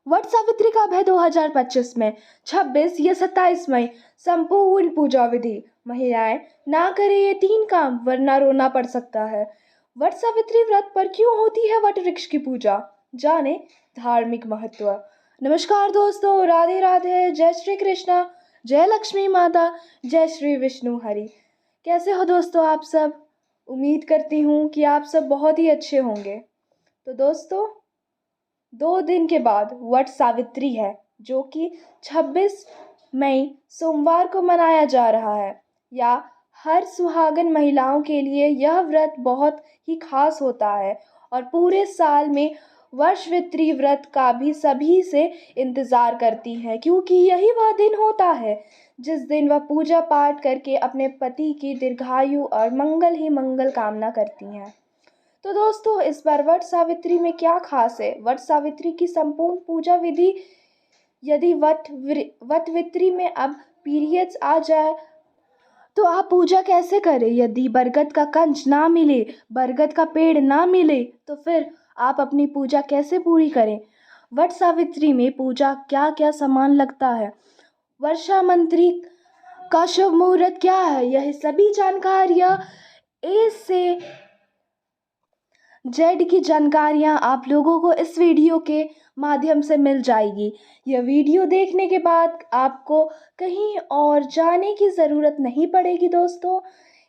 वट सावित्री का अभय 2025 में 26 या 27 मई संपूर्ण पूजा विधि। महिलाएं ना करें ये 3 काम वरना रोना पड़ सकता है। वट सावित्री व्रत पर क्यों होती है वट वृक्ष की पूजा, जाने धार्मिक महत्व। नमस्कार दोस्तों, राधे राधे, जय श्री कृष्णा, जय लक्ष्मी माता, जय श्री विष्णु हरि। कैसे हो दोस्तों आप सब? उम्मीद करती हूँ कि आप सब बहुत ही अच्छे होंगे। तो दोस्तों, 2 दिन के बाद वट सावित्री है, जो कि 26 मई सोमवार को मनाया जा रहा है। या हर सुहागन महिलाओं के लिए यह व्रत बहुत ही खास होता है और पूरे साल में वर्षवित्री व्रत का भी सभी से इंतज़ार करती हैं, क्योंकि यही वह दिन होता है जिस दिन वह पूजा पाठ करके अपने पति की दीर्घायु और मंगल ही मंगल कामना करती हैं। तो दोस्तों, इस बार वट सावित्री में क्या खास है? वट सावित्री की संपूर्ण पूजा विधि। यदि वटवित्री में अब पीरियड्स आ जाए तो आप पूजा कैसे करें? यदि बरगद का कंच ना मिले, बरगद का पेड़ ना मिले, तो फिर आप अपनी पूजा कैसे पूरी करें? वट सावित्री में पूजा क्या क्या सामान लगता है? वर्षा मंत्री का शुभ मुहूर्त क्या है? यह सभी जानकारियाँ ए से जेड की जानकारियाँ आप लोगों को इस वीडियो के माध्यम से मिल जाएगी। यह वीडियो देखने के बाद आपको कहीं और जाने की ज़रूरत नहीं पड़ेगी दोस्तों।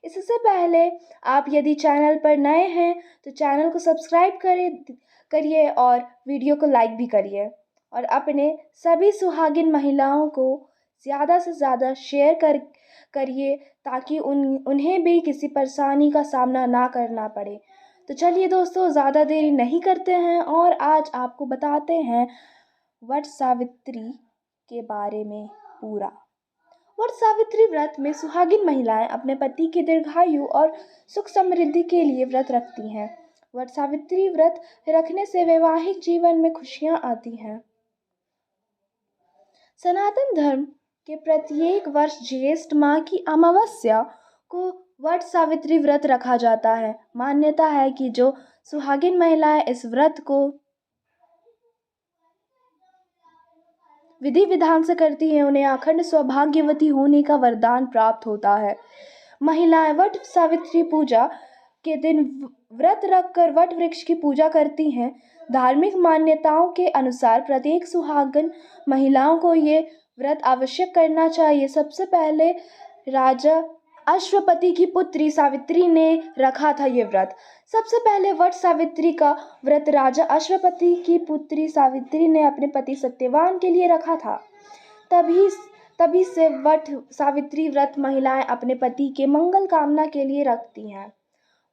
इससे पहले आप यदि चैनल पर नए हैं तो चैनल को सब्सक्राइब करिए और वीडियो को लाइक भी करिए और अपने सभी सुहागिन महिलाओं को ज़्यादा से ज़्यादा शेयर करिए, ताकि उन्हें भी किसी परेशानी का सामना ना करना पड़े। तो चलिए दोस्तों, ज़्यादा देरी नहीं करते हैं और आज आपको बताते हैं वट सावित्री के बारे में पूरा। वट सावित्री व्रत में सुहागिन महिलाएं अपने पति की दीर्घायु और सुख समृद्धि के लिए व्रत रखती हैं। वट सावित्री व्रत रखने से वैवाहिक जीवन में खुशियां आती हैं। सनातन धर्म के प्रत्येक वर्ष ज्येष्ठ माह की अमावस्या को वट सावित्री व्रत रखा जाता है। मान्यता है कि जो सुहागिन महिलाएं इस व्रत को विधि विधान से करती हैं, उन्हें अखंड सौभाग्यवती होने का वरदान प्राप्त होता है। महिलाएं वट सावित्री पूजा के दिन व्रत रखकर वट वृक्ष की पूजा करती हैं। धार्मिक मान्यताओं के अनुसार प्रत्येक सुहागन महिलाओं को ये व्रत आवश्यक करना चाहिए। सबसे पहले राजा अश्वपति की पुत्री सावित्री ने रखा था ये व्रत। सबसे पहले वट सावित्री का व्रत राजा अश्वपति की पुत्री सावित्री ने अपने पति सत्यवान के लिए रखा था। तभी से वट सावित्री व्रत महिलाएं अपने पति के मंगल कामना के लिए रखती हैं।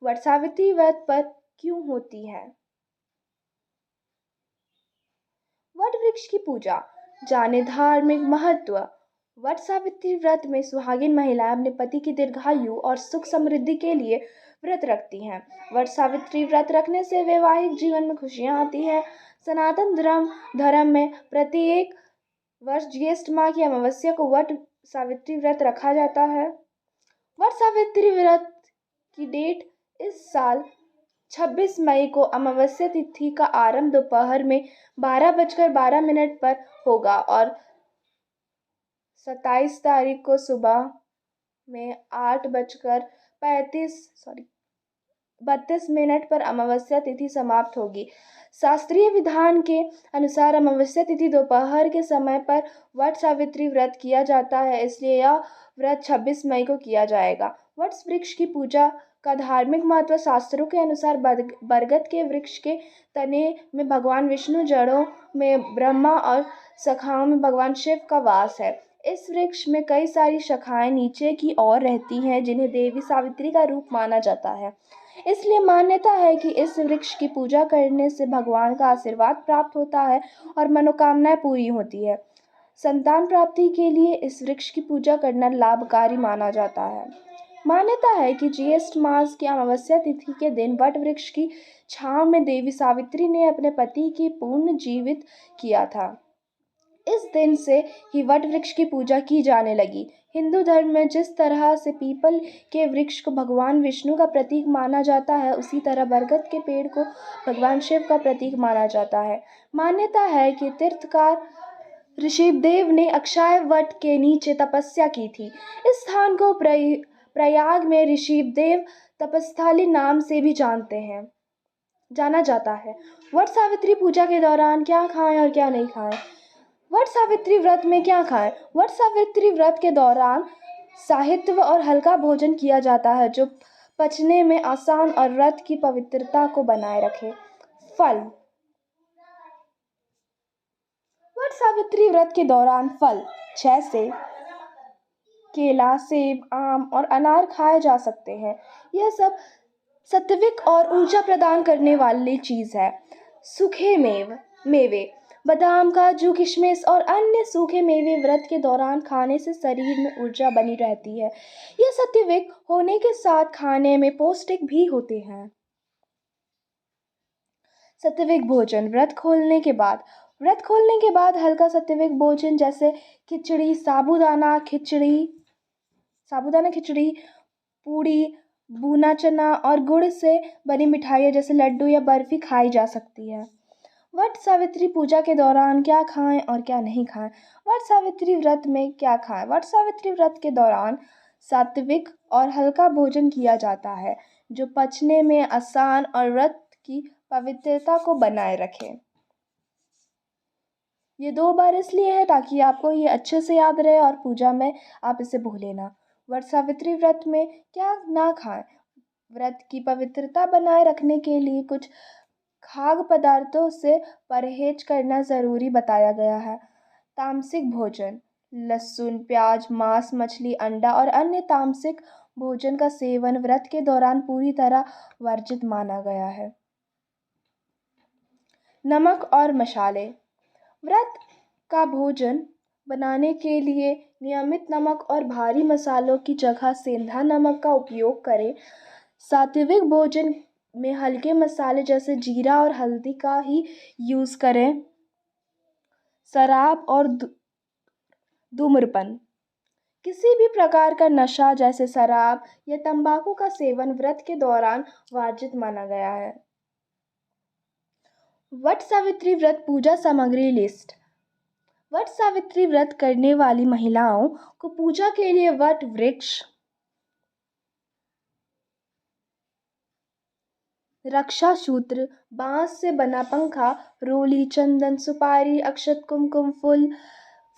वट सावित्री व्रत पर क्यों होती है वट वृक्ष की पूजा, जाने धार्मिक महत्व। वट सावित्री व्रत में सुहागिन महिलाएं अपने पति की दीर्घायु और सुख समृद्धि के लिए व्रत रखती हैं। वट सावित्री व्रत रखने से वैवाहिक जीवन में खुशियां आती हैं। सनातन धर्म में प्रत्येक वर्ष ज्येष्ठ माह की अमावस्या को वट सावित्री व्रत रखा जाता है। वट सावित्री व्रत की डेट इस साल 26 मई को अमावस्या तिथि का आरंभ दोपहर में 12:12 पर होगा और 27 तारीख को सुबह में 8:32 पर अमावस्या तिथि समाप्त होगी। शास्त्रीय विधान के अनुसार अमावस्या तिथि दोपहर के समय पर वट सावित्री व्रत किया जाता है, इसलिए यह व्रत 26 मई को किया जाएगा। वट वृक्ष की पूजा का धार्मिक महत्व। शास्त्रों के अनुसार बरगद के वृक्ष के तने में भगवान विष्णु, जड़ों में ब्रह्मा और शाखाओं में भगवान शिव का वास है। इस वृक्ष में कई सारी शाखाएं नीचे की ओर रहती हैं, जिन्हें देवी सावित्री का रूप माना जाता है। इसलिए मान्यता है कि इस वृक्ष की पूजा करने से भगवान का आशीर्वाद प्राप्त होता है और मनोकामनाएं पूरी होती है। संतान प्राप्ति के लिए इस वृक्ष की पूजा करना लाभकारी माना जाता है। मान्यता है कि ज्येष्ठ मास की अमावस्या तिथि के दिन वट वृक्ष की छांव में देवी सावित्री ने अपने पति की पुनर्जीवित किया था। इस दिन से ही वट वृक्ष की पूजा की जाने लगी। हिंदू धर्म में जिस तरह से पीपल के वृक्ष को भगवान विष्णु का प्रतीक माना जाता है, उसी तरह बरगद के पेड़ को भगवान शिव का प्रतीक माना जाता है। मान्यता है कि तीर्थकार ऋषिदेव ने अक्षय वट के नीचे तपस्या की थी। इस स्थान को प्रयाग में ऋषिदेव तपस्थली नाम से भी जाना जाता है। वट सावित्री पूजा के दौरान क्या खाएं और क्या नहीं खाएं। वट सावित्री व्रत में क्या खाएं। वट सावित्री व्रत के दौरान साहित्य और हल्का भोजन किया जाता है जो पचने में आसान और व्रत की पवित्रता को बनाए रखे। फल। वट सावित्री व्रत के दौरान फल जैसे केला, सेब, आम और अनार खाए जा सकते हैं। यह सब सात्विक और ऊर्जा प्रदान करने वाली चीज है। सूखे मेवे बादाम, काजू, किशमिश और अन्य सूखे मेवे व्रत के दौरान खाने से शरीर में ऊर्जा बनी रहती है। यह सात्विक होने के साथ खाने में पौष्टिक भी होते हैं। सात्विक भोजन। व्रत खोलने के बाद हल्का सात्विक भोजन जैसे खिचड़ी, साबूदाना खिचड़ी, पूड़ी, भुना चना और गुड़ से बनी मिठाइयाँ जैसे लड्डू या बर्फी खाई जा सकती है। वट सावित्री पूजा के दौरान क्या खाएं और क्या नहीं खाएं। वट सावित्री व्रत में क्या खाएं। वट सावित्री व्रत के दौरान सात्विक और हल्का भोजन किया जाता है जो पचने में आसान और व्रत की पवित्रता को बनाए रखे। ये 2 बार इसलिए है ताकि आपको ये अच्छे से याद रहे और पूजा में आप इसे भूलें ना। वट सावित्री व्रत में क्या ना खाएं। व्रत की पवित्रता बनाए रखने के लिए कुछ खाद्य पदार्थों से परहेज करना जरूरी बताया गया है। तामसिक भोजन। लहसुन, प्याज, मांस, मछली, अंडा और अन्य तामसिक भोजन का सेवन व्रत के दौरान पूरी तरह वर्जित माना गया है। नमक और मसाले। व्रत का भोजन बनाने के लिए नियमित नमक और भारी मसालों की जगह सेंधा नमक का उपयोग करें। सात्विक भोजन में हल्के मसाले जैसे जीरा और हल्दी का ही यूज़ करें। शराब और धूम्रपान। किसी भी प्रकार का नशा जैसे शराब या तंबाकू का सेवन व्रत के दौरान वर्जित माना गया है। वट सावित्री व्रत पूजा सामग्री लिस्ट। वट सावित्री व्रत करने वाली महिलाओं को पूजा के लिए वट वृक्ष, रक्षा सूत्र, बांस से बना पंखा, रोली, चंदन, सुपारी, अक्षत, कुमकुम,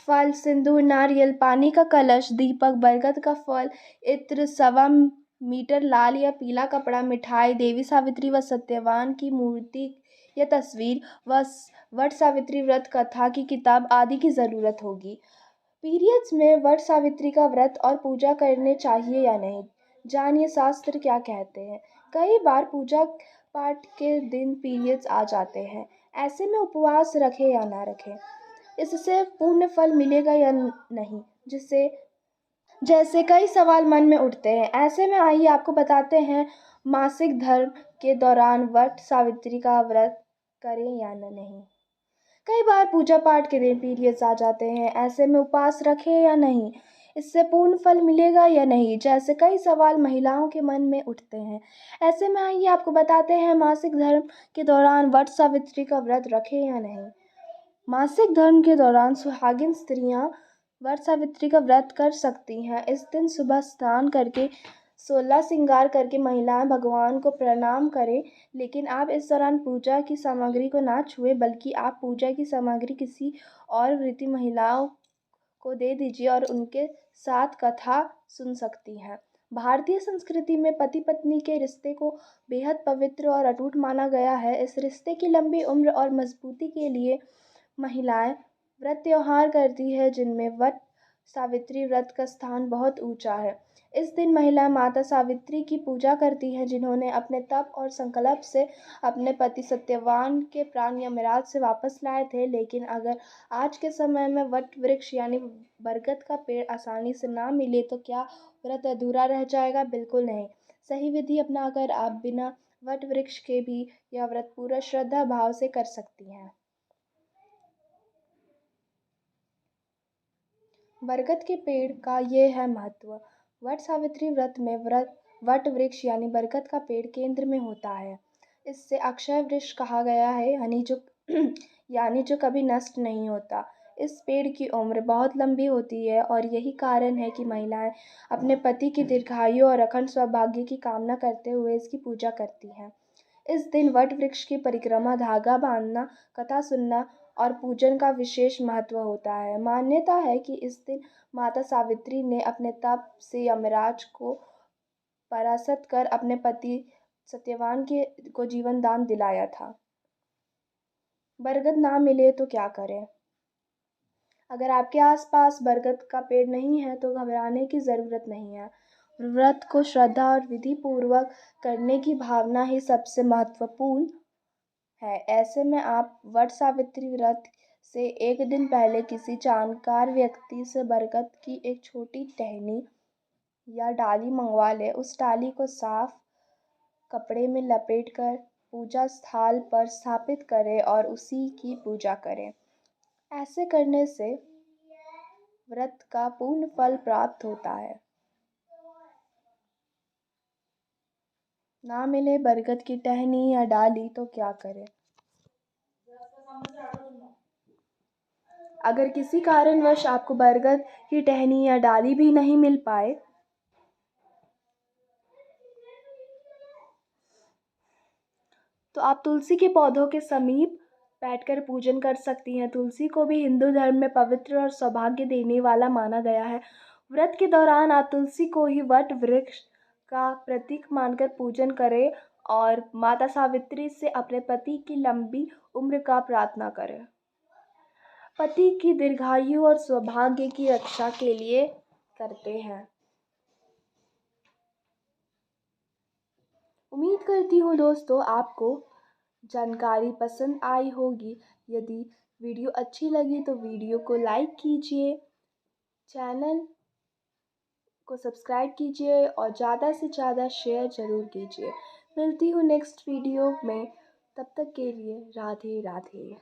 फल, सिंदूर, नारियल, पानी का कलश, दीपक, बरगद का फल, इत्र, 1.25 मीटर लाल या पीला कपड़ा, मिठाई, देवी सावित्री व सत्यवान की मूर्ति या तस्वीर व वट सावित्री व्रत कथा की किताब आदि की ज़रूरत होगी। पीरियड्स में वट सावित्री का व्रत और पूजा करने चाहिए या नहीं, जानिए शास्त्र क्या कहते हैं। कई बार पूजा पाठ के दिन पीरियड्स आ जाते हैं, ऐसे में उपवास रखें या ना रखें, इससे पूर्ण फल मिलेगा या नहीं, जैसे कई सवाल मन में उठते हैं। ऐसे में आइए आपको बताते हैं मासिक धर्म के दौरान वट सावित्री का व्रत करें या नहीं। कई बार पूजा पाठ के दिन पीरियड्स आ जाते हैं, ऐसे में उपवास रखें या नहीं, इससे पूर्ण फल मिलेगा या नहीं, जैसे कई सवाल महिलाओं के मन में उठते हैं। ऐसे में आइए आपको बताते हैं मासिक धर्म के दौरान वट सावित्री का व्रत रखें या नहीं। मासिक धर्म के दौरान सुहागिन स्त्रियां वट सावित्री का व्रत कर सकती हैं। इस दिन सुबह स्नान करके 16 श्रृंगार करके महिलाएं भगवान को प्रणाम करें, लेकिन आप इस दौरान पूजा की सामग्री को ना छुएं, बल्कि आप पूजा की सामग्री किसी और व्रती महिलाओं को दे दीजिए और उनके साथ कथा सुन सकती हैं। भारतीय संस्कृति में पति पत्नी के रिश्ते को बेहद पवित्र और अटूट माना गया है। इस रिश्ते की लंबी उम्र और मजबूती के लिए महिलाएं व्रत त्योहार करती है, जिनमें वट सावित्री व्रत का स्थान बहुत ऊंचा है। इस दिन महिलाएं माता सावित्री की पूजा करती हैं, जिन्होंने अपने तप और संकल्प से अपने पति सत्यवान के प्राण यमराज से वापस लाए थे। लेकिन अगर आज के समय में वट वृक्ष यानी बरगद का पेड़ आसानी से ना मिले तो क्या व्रत अधूरा रह जाएगा? बिल्कुल नहीं। सही विधि अपनाकर आप बिना वट वृक्ष के भी यह व्रत पूरा श्रद्धा भाव से कर सकती हैं। बरगद के पेड़ का ये है महत्व। वट सावित्री व्रत में वट वृक्ष यानी बरगद का पेड़ केंद्र में होता है। इससे अक्षय वृक्ष कहा गया है, यानी जो कभी नष्ट नहीं होता। इस पेड़ की उम्र बहुत लंबी होती है और यही कारण है कि महिलाएं अपने पति की दीर्घायु और अखंड सौभाग्य की कामना करते हुए इसकी पूजा करती हैं। इस दिन वट वृक्ष की परिक्रमा, धागा बांधना, कथा सुनना और पूजन का विशेष महत्व होता है। मान्यता है कि इस दिन माता सावित्री ने अपने तप से यमराज को परास्त कर अपने पति सत्यवान को जीवन दान दिलाया था। बरगद ना मिले तो क्या करें? अगर आपके आसपास बरगद का पेड़ नहीं है तो घबराने की ज़रूरत नहीं है। व्रत को श्रद्धा और विधि पूर्वक करने की भावना ही सबसे महत्वपूर्ण है। ऐसे में आप वट सावित्री व्रत से एक दिन पहले किसी जानकार व्यक्ति से बरगद की एक छोटी टहनी या डाली मंगवा लें। उस डाली को साफ कपड़े में लपेटकर पूजा स्थल पर स्थापित करें और उसी की पूजा करें। ऐसे करने से व्रत का पूर्ण फल प्राप्त होता है। ना मिले बरगद की टहनी या डाली तो क्या करें? अगर किसी कारणवश आपको बरगद की टहनी या डाली भी नहीं मिल पाए तो आप तुलसी के पौधों के समीप बैठकर पूजन कर सकती हैं। तुलसी को भी हिंदू धर्म में पवित्र और सौभाग्य देने वाला माना गया है। व्रत के दौरान आप तुलसी को ही वट वृक्ष का प्रतीक मानकर पूजन करें और माता सावित्री से अपने पति की लंबी उम्र का प्रार्थना करें। पति की दीर्घायु और सौभाग्य की रक्षा के लिए करते हैं। उम्मीद करती हूँ दोस्तों आपको जानकारी पसंद आई होगी। यदि वीडियो अच्छी लगी तो वीडियो को लाइक कीजिए, चैनल को सब्सक्राइब कीजिए और ज़्यादा से ज़्यादा शेयर ज़रूर कीजिए। मिलती हूँ नेक्स्ट वीडियो में, तब तक के लिए राधे राधे।